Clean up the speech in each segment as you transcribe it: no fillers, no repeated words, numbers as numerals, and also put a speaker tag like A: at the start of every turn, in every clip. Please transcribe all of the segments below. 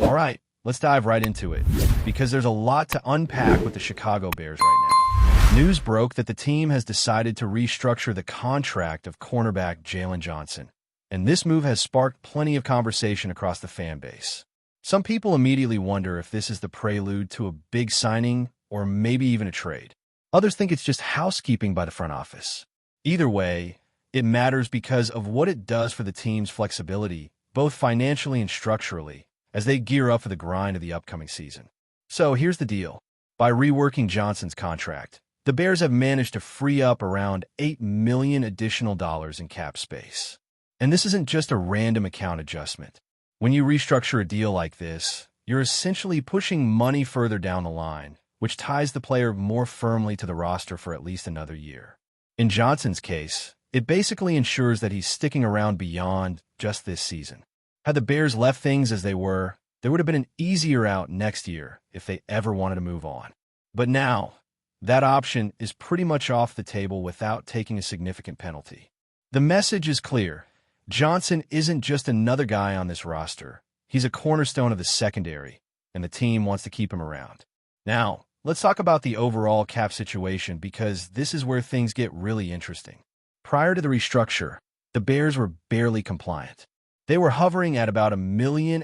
A: All right, let's dive right into it, because there's a lot to unpack with the Chicago Bears right now. News broke that the team has decided to restructure the contract of cornerback Jaylen Johnson, and this move has sparked plenty of conversation across the fan base. Some people immediately wonder if this is the prelude to a big signing or maybe even a trade. Others think it's just housekeeping by the front office. Either way, it matters because of what it does for the team's flexibility, both financially and structurally, as they gear up for the grind of the upcoming season. So here's the deal. By reworking Johnson's contract, the Bears have managed to free up around $8 million additional dollars in cap space. And this isn't just a random account adjustment. When you restructure a deal like this, you're essentially pushing money further down the line, which ties the player more firmly to the roster for at least another year. In Johnson's case, it basically ensures that he's sticking around beyond just this season. Had the Bears left things as they were, there would have been an easier out next year if they ever wanted to move on. But now, that option is pretty much off the table without taking a significant penalty. The message is clear. Johnson isn't just another guy on this roster. He's a cornerstone of the secondary, and the team wants to keep him around. Now, let's talk about the overall cap situation, because this is where things get really interesting. Prior to the restructure, the Bears were barely compliant. They were hovering at about $1.5 million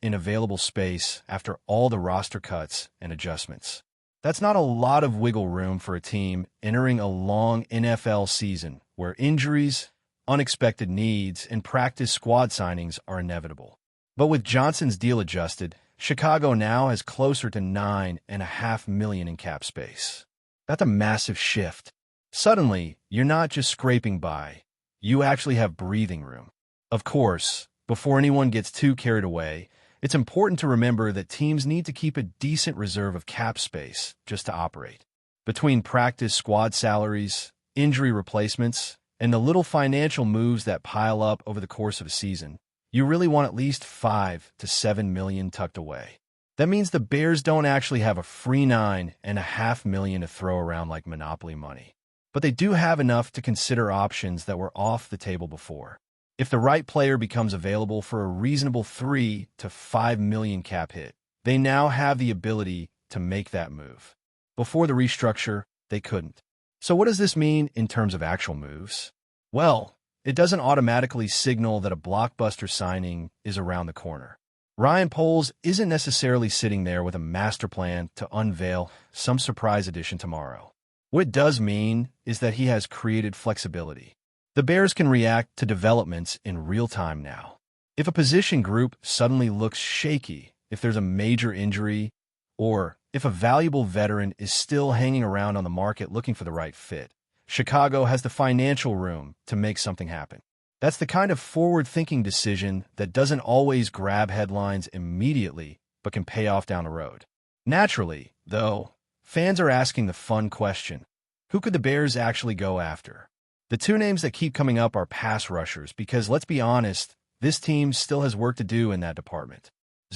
A: in available space after all the roster cuts and adjustments. That's not a lot of wiggle room for a team entering a long NFL season where injuries, unexpected needs, and practice squad signings are inevitable. But with Johnson's deal adjusted, Chicago now has closer to $9.5 million in cap space. That's a massive shift. Suddenly, you're not just scraping by. You actually have breathing room. Of course, before anyone gets too carried away, it's important to remember that teams need to keep a decent reserve of cap space just to operate. Between practice squad salaries, injury replacements, and the little financial moves that pile up over the course of a season, you really want at least $5 to $7 million tucked away. That means the Bears don't actually have a free $9.5 million to throw around like Monopoly money. But they do have enough to consider options that were off the table before. If the right player becomes available for a reasonable $3 to $5 million cap hit, they now have the ability to make that move. Before the restructure, they couldn't. So what does this mean in terms of actual moves? Well, it doesn't automatically signal that a blockbuster signing is around the corner. Ryan Poles isn't necessarily sitting there with a master plan to unveil some surprise addition tomorrow. What it does mean is that he has created flexibility. The Bears can react to developments in real time now. If a position group suddenly looks shaky, if there's a major injury, or if a valuable veteran is still hanging around on the market looking for the right fit, Chicago has the financial room to make something happen. That's the kind of forward-thinking decision that doesn't always grab headlines immediately, but can pay off down the road. Naturally, though, fans are asking the fun question: who could the Bears actually go after? The two names that keep coming up are pass rushers, because let's be honest, this team still has work to do in that department.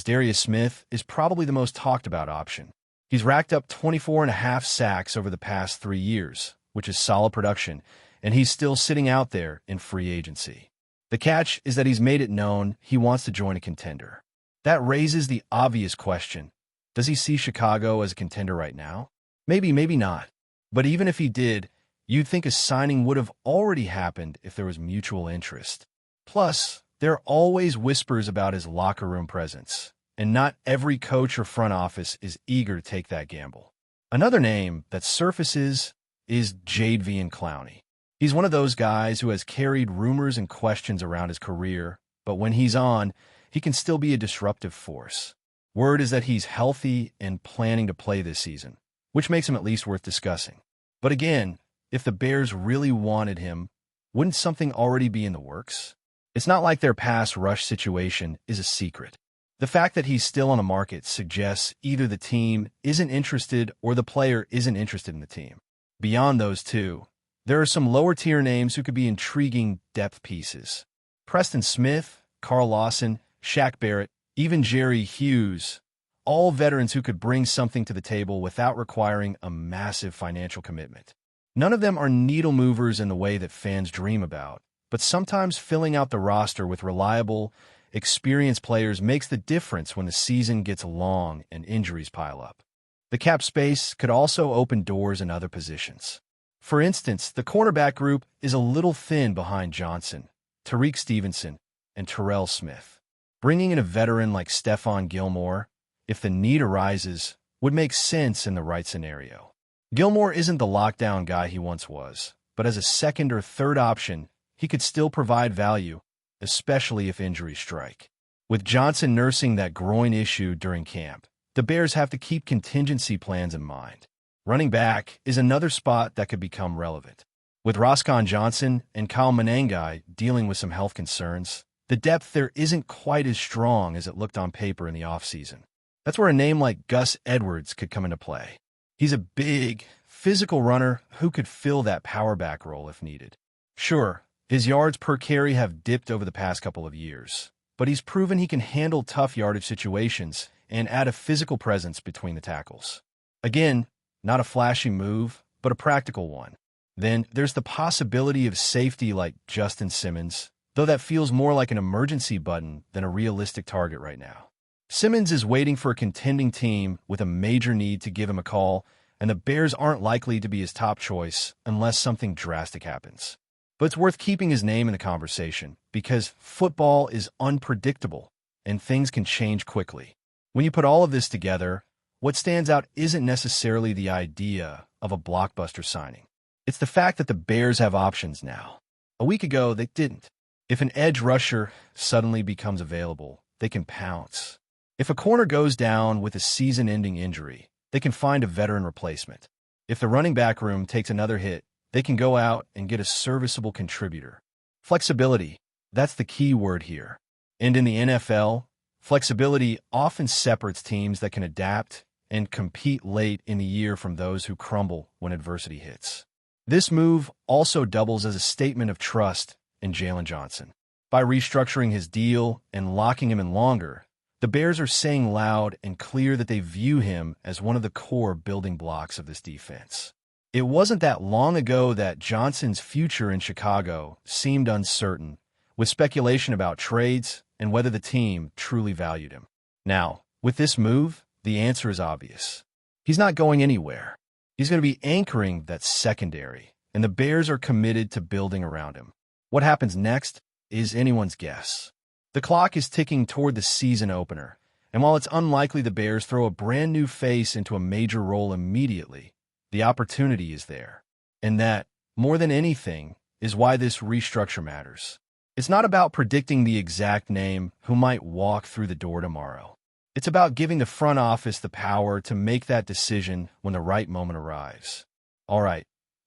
A: Darius Smith is probably the most talked about option. He's racked up 24.5 sacks over the past 3 years, which is solid production, and he's still sitting out there in free agency. The catch is that he's made it known he wants to join a contender. That raises the obvious question: does he see Chicago as a contender right now? Maybe, maybe not. But even if he did, you'd think a signing would have already happened if there was mutual interest. Plus, there are always whispers about his locker room presence, and not every coach or front office is eager to take that gamble. Another name that surfaces is Jadeveon Clowney. He's one of those guys who has carried rumors and questions around his career, but when he's on, he can still be a disruptive force. Word is that he's healthy and planning to play this season, which makes him at least worth discussing. But again, if the Bears really wanted him, wouldn't something already be in the works? It's not like their pass rush situation is a secret. The fact that he's still on the market suggests either the team isn't interested or the player isn't interested in the team. Beyond those two, there are some lower-tier names who could be intriguing depth pieces. Preston Smith, Carl Lawson, Shaq Barrett, even Jerry Hughes, all veterans who could bring something to the table without requiring a massive financial commitment. None of them are needle movers in the way that fans dream about, but sometimes filling out the roster with reliable experienced players makes the difference when the season gets long and injuries pile up. The cap space could also open doors in other positions. For instance, the cornerback group is a little thin behind Johnson, Tariq Stevenson, and Terrell Smith. Bringing in a veteran like Stephon Gilmore, if the need arises, would make sense in the right scenario. Gilmore isn't the lockdown guy he once was, but as a second or third option, he could still provide value, especially if injuries strike. With Johnson nursing that groin issue during camp, the Bears have to keep contingency plans in mind. Running back is another spot that could become relevant. With Roscoe Johnson and Kyle Manengai dealing with some health concerns, the depth there isn't quite as strong as it looked on paper in the offseason. That's where a name like Gus Edwards could come into play. He's a big, physical runner who could fill that power back role if needed. Sure, his yards per carry have dipped over the past couple of years, but he's proven he can handle tough yardage situations and add a physical presence between the tackles. Again, not a flashy move, but a practical one. Then there's the possibility of safety like Justin Simmons, though that feels more like an emergency button than a realistic target right now. Simmons is waiting for a contending team with a major need to give him a call, and the Bears aren't likely to be his top choice unless something drastic happens. But it's worth keeping his name in the conversation because football is unpredictable and things can change quickly. When you put all of this together, what stands out isn't necessarily the idea of a blockbuster signing. It's the fact that the Bears have options now. A week ago, they didn't. If an edge rusher suddenly becomes available, they can pounce. If a corner goes down with a season-ending injury, they can find a veteran replacement. If the running back room takes another hit, they can go out and get a serviceable contributor. Flexibility, that's the key word here. And in the NFL, flexibility often separates teams that can adapt and compete late in the year from those who crumble when adversity hits. This move also doubles as a statement of trust in Jaylen Johnson. By restructuring his deal and locking him in longer, the Bears are saying loud and clear that they view him as one of the core building blocks of this defense. It wasn't that long ago that Johnson's future in Chicago seemed uncertain, with speculation about trades and whether the team truly valued him. Now, with this move, the answer is obvious. He's not going anywhere. He's going to be anchoring that secondary, and the Bears are committed to building around him. What happens next is anyone's guess. The clock is ticking toward the season opener, and while it's unlikely the Bears throw a brand new face into a major role immediately, the opportunity is there. And that, more than anything, is why this restructure matters. It's not about predicting the exact name who might walk through the door tomorrow. It's about giving the front office the power to make that decision when the right moment arrives. All right,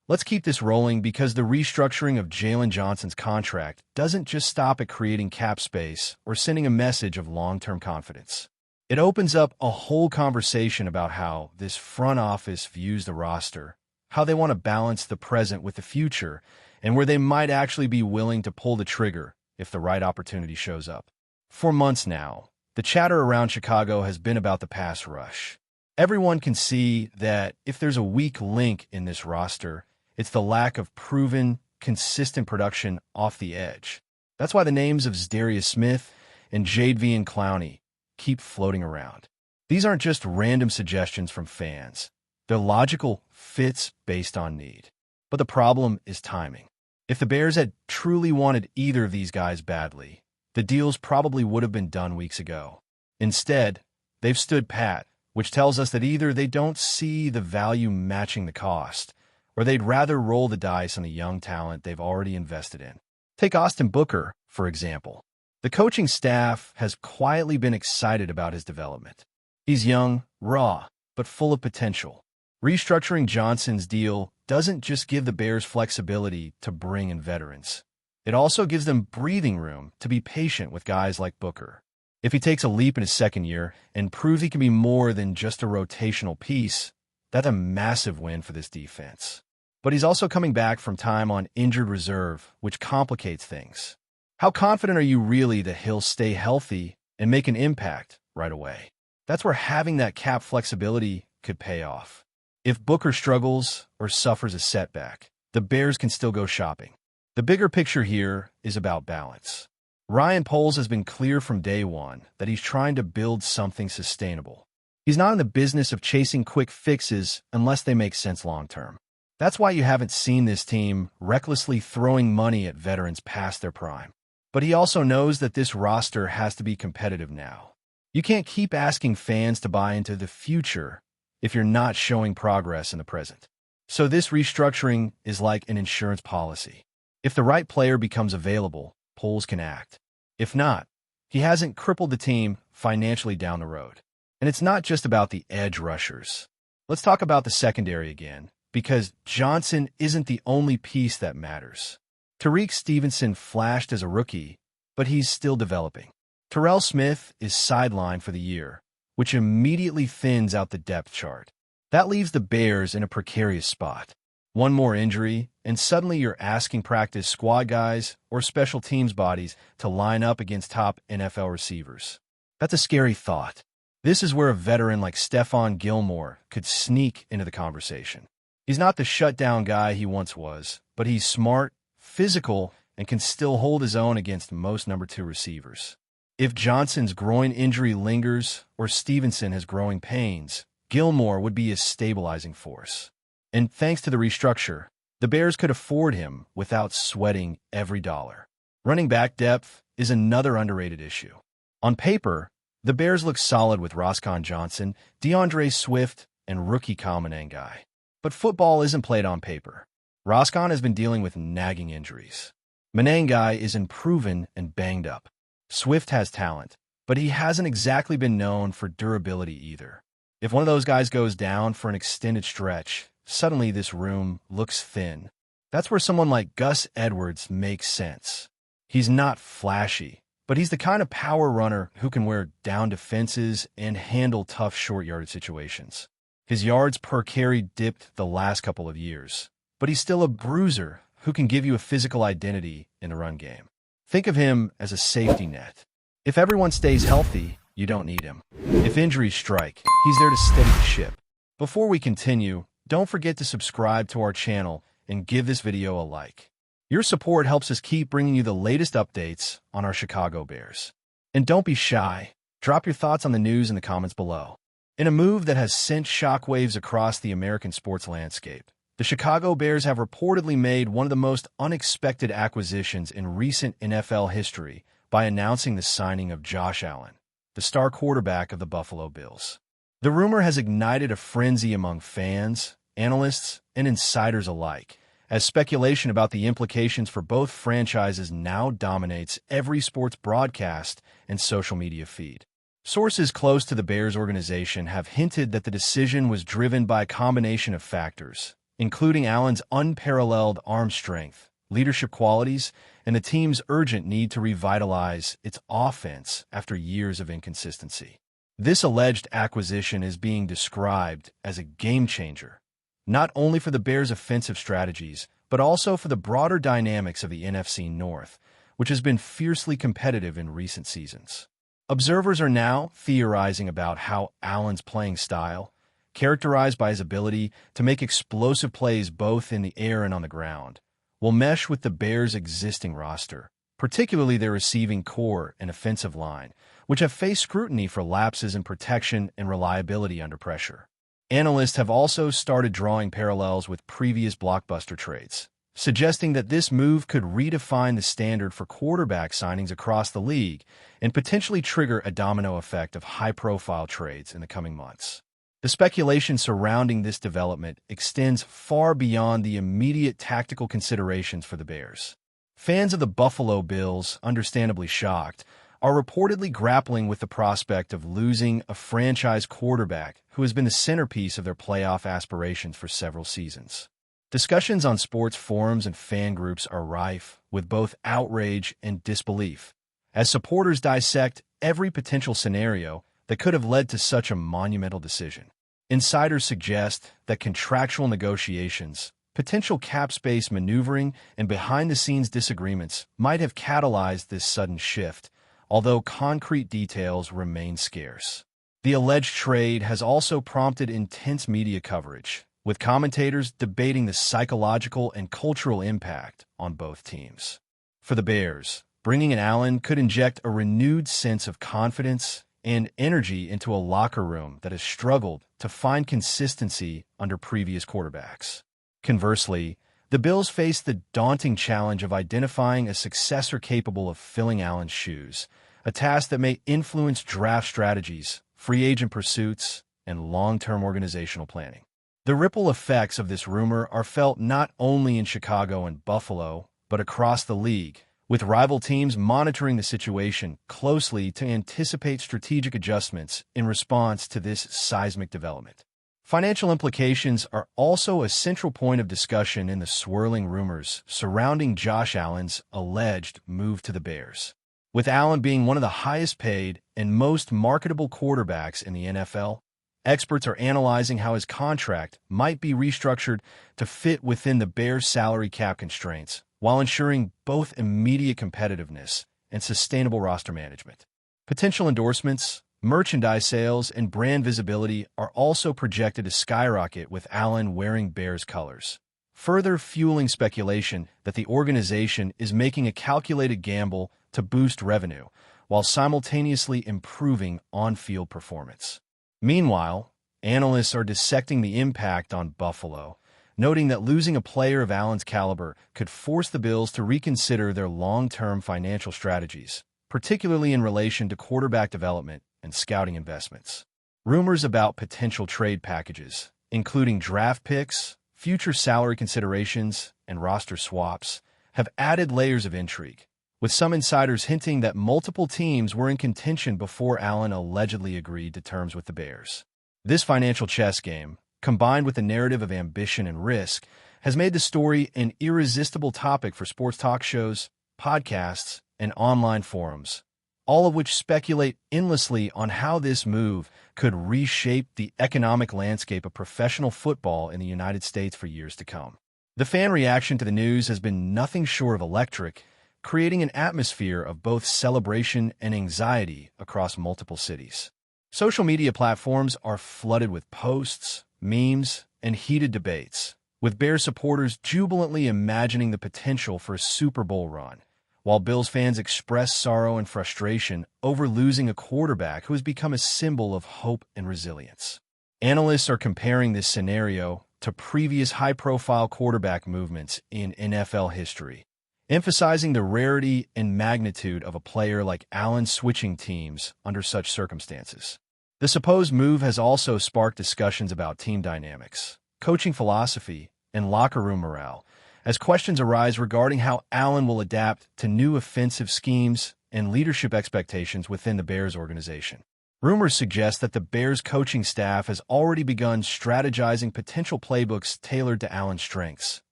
A: let's keep this rolling because the restructuring of Jaylen Johnson's contract doesn't just stop at creating cap space or sending a message of long-term confidence. It opens up a whole conversation about how this front office views the roster, how they want to balance the present with the future, and where they might actually be willing to pull the trigger if the right opportunity shows up. For months now, the chatter around Chicago has been about the pass rush. Everyone can see that if there's a weak link in this roster, it's the lack of proven, consistent production off the edge. That's why the names of Zadarius Smith and Jadeveon Clowney keep floating around. These aren't just random suggestions from fans. They're logical fits based on need. But the problem is timing. If the Bears had truly wanted either of these guys badly, the deals probably would have been done weeks ago. Instead, they've stood pat, which tells us that either they don't see the value matching the cost, or they'd rather roll the dice on the young talent they've already invested in. Take Austin Booker, for example. The coaching staff has quietly been excited about his development. He's young, raw, but full of potential. Restructuring Johnson's deal doesn't just give the Bears flexibility to bring in veterans. It also gives them breathing room to be patient with guys like Booker. If he takes a leap in his second year and proves he can be more than just a rotational piece, that's a massive win for this defense. But he's also coming back from time on injured reserve, which complicates things. How confident are you really that he'll stay healthy and make an impact right away? That's where having that cap flexibility could pay off. If Booker struggles or suffers a setback, the Bears can still go shopping. The bigger picture here is about balance. Ryan Poles has been clear from day one that he's trying to build something sustainable. He's not in the business of chasing quick fixes unless they make sense long-term. That's why you haven't seen this team recklessly throwing money at veterans past their prime. But he also knows that this roster has to be competitive now. You can't keep asking fans to buy into the future if you're not showing progress in the present. So this restructuring is like an insurance policy. If the right player becomes available, Poles can act. If not, he hasn't crippled the team financially down the road. And it's not just about the edge rushers. Let's talk about the secondary again, because Johnson isn't the only piece that matters. Tariq Stevenson flashed as a rookie, but he's still developing. Terrell Smith is sidelined for the year, which immediately thins out the depth chart. That leaves the Bears in a precarious spot. One more injury, and suddenly you're asking practice squad guys or special teams bodies to line up against top NFL receivers. That's a scary thought. This is where a veteran like Stephon Gilmore could sneak into the conversation. He's not the shutdown guy he once was, but he's smart, physical, and can still hold his own against most number 2 receivers. If Johnson's groin injury lingers or Stevenson has growing pains, Gilmore would be a stabilizing force. And thanks to the restructure, the Bears could afford him without sweating every dollar. Running back depth is another underrated issue. On paper, the Bears look solid with Roscoe Johnson, DeAndre Swift, and rookie Kyle Manengai. But football isn't played on paper. Roscoe has been dealing with nagging injuries. Manengai is unproven and banged up. Swift has talent, but he hasn't exactly been known for durability either. If one of those guys goes down for an extended stretch, suddenly this room looks thin. That's where someone like Gus Edwards makes sense. He's not flashy, but he's the kind of power runner who can wear down defenses and handle tough short-yardage situations. His yards per carry dipped the last couple of years, but he's still a bruiser who can give you a physical identity in the run game. Think of him as a safety net. If everyone stays healthy, you don't need him. If injuries strike, he's there to steady the ship. Before we continue, don't forget to subscribe to our channel and give this video a like. Your support helps us keep bringing you the latest updates on our Chicago Bears. And don't be shy. Drop your thoughts on the news in the comments below. In a move that has sent shockwaves across the American sports landscape, the Chicago Bears have reportedly made one of the most unexpected acquisitions in recent NFL history by announcing the signing of Josh Allen, the star quarterback of the Buffalo Bills. The rumor has ignited a frenzy among fans, analysts, and insiders alike, as speculation about the implications for both franchises now dominates every sports broadcast and social media feed. Sources close to the Bears organization have hinted that the decision was driven by a combination of factors, including Allen's unparalleled arm strength, leadership qualities, and the team's urgent need to revitalize its offense after years of inconsistency. This alleged acquisition is being described as a game-changer, not only for the Bears' offensive strategies, but also for the broader dynamics of the NFC North, which has been fiercely competitive in recent seasons. Observers are now theorizing about how Allen's playing style, characterized by his ability to make explosive plays both in the air and on the ground, will mesh with the Bears' existing roster, particularly their receiving core and offensive line, which have faced scrutiny for lapses in protection and reliability under pressure. Analysts have also started drawing parallels with previous blockbuster trades, suggesting that this move could redefine the standard for quarterback signings across the league and potentially trigger a domino effect of high-profile trades in the coming months. The speculation surrounding this development extends far beyond the immediate tactical considerations for the Bears. Fans of the Buffalo Bills, understandably shocked, are reportedly grappling with the prospect of losing a franchise quarterback who has been the centerpiece of their playoff aspirations for several seasons. Discussions on sports forums and fan groups are rife with both outrage and disbelief, as supporters dissect every potential scenario that could have led to such a monumental decision. Insiders suggest that contractual negotiations, potential cap space maneuvering, and behind-the-scenes disagreements might have catalyzed this sudden shift, although concrete details remain scarce. The alleged trade has also prompted intense media coverage, with commentators debating the psychological and cultural impact on both teams. For the Bears, Bringing in Allen could inject a renewed sense of confidence and energy into a locker room that has struggled to find consistency under previous quarterbacks. Conversely, the Bills face the daunting challenge of identifying a successor capable of filling Allen's shoes, a task that may influence draft strategies, free agent pursuits, and long-term organizational planning. The ripple effects of this rumor are felt not only in Chicago and Buffalo, but across the league, with rival teams monitoring the situation closely to anticipate strategic adjustments in response to this seismic development. Financial implications are also a central point of discussion in the swirling rumors surrounding Josh Allen's alleged move to the Bears. With Allen being one of the highest-paid and most marketable quarterbacks in the NFL, experts are analyzing how his contract might be restructured to fit within the Bears' salary cap constraints, while ensuring both immediate competitiveness and sustainable roster management. Potential endorsements, merchandise sales, and brand visibility are also projected to skyrocket with Allen wearing Bears colors, further fueling speculation that the organization is making a calculated gamble to boost revenue while simultaneously improving on-field performance. Meanwhile, analysts are dissecting the impact on Buffalo, noting that losing a player of Allen's caliber could force the Bills to reconsider their long-term financial strategies, particularly in relation to quarterback development and scouting investments. Rumors about potential trade packages, including draft picks, future salary considerations, and roster swaps, have added layers of intrigue, with some insiders hinting that multiple teams were in contention before Allen allegedly agreed to terms with the Bears. This financial chess game, combined with the narrative of ambition and risk, has made the story an irresistible topic for sports talk shows, podcasts, and online forums, all of which speculate endlessly on how this move could reshape the economic landscape of professional football in the United States for years to come. The fan reaction to the news has been nothing short of electric, creating an atmosphere of both celebration and anxiety across multiple cities. Social media platforms are flooded with posts, memes, and heated debates, with Bears supporters jubilantly imagining the potential for a Super Bowl run, while Bills fans express sorrow and frustration over losing a quarterback who has become a symbol of hope and resilience. Analysts are comparing this scenario to previous high-profile quarterback movements in NFL history, emphasizing the rarity and magnitude of a player like Allen switching teams under such circumstances. The supposed move has also sparked discussions about team dynamics, coaching philosophy, and locker room morale, as questions arise regarding how Allen will adapt to new offensive schemes and leadership expectations within the Bears organization. Rumors suggest that the Bears coaching staff has already begun strategizing potential playbooks tailored to Allen's strengths,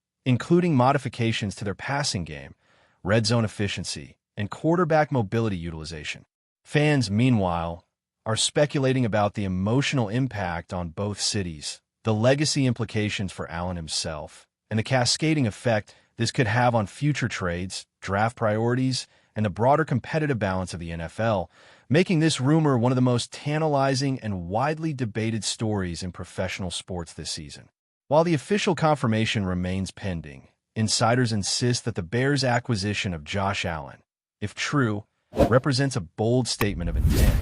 A: including modifications to their passing game, red zone efficiency, and quarterback mobility utilization. Fans, meanwhile, are speculating about the emotional impact on both cities, the legacy implications for Allen himself, and the cascading effect this could have on future trades, draft priorities, and the broader competitive balance of the NFL, making this rumor one of the most tantalizing and widely debated stories in professional sports this season. While the official confirmation remains pending, insiders insist that the Bears' acquisition of Josh Allen, if true, represents a bold statement of intent,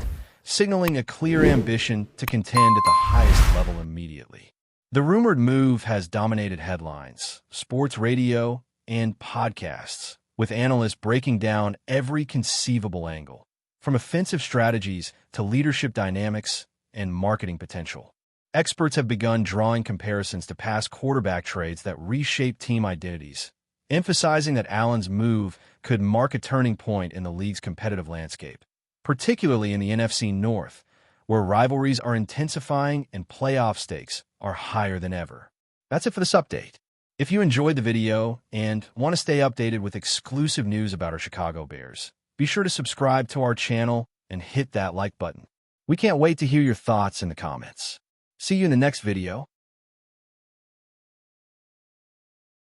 A: signaling a clear ambition to contend at the highest level immediately. The rumored move has dominated headlines, sports radio, and podcasts, with analysts breaking down every conceivable angle, from offensive strategies to leadership dynamics and marketing potential. Experts have begun drawing comparisons to past quarterback trades that reshape team identities, emphasizing that Allen's move could mark a turning point in the league's competitive landscape, particularly in the NFC North, where rivalries are intensifying and playoff stakes are higher than ever. That's it for this update. If you enjoyed the video and want to stay updated with exclusive news about our Chicago Bears, be sure to subscribe to our channel and hit that like button. We can't wait to hear your thoughts in the comments. See you in the next video.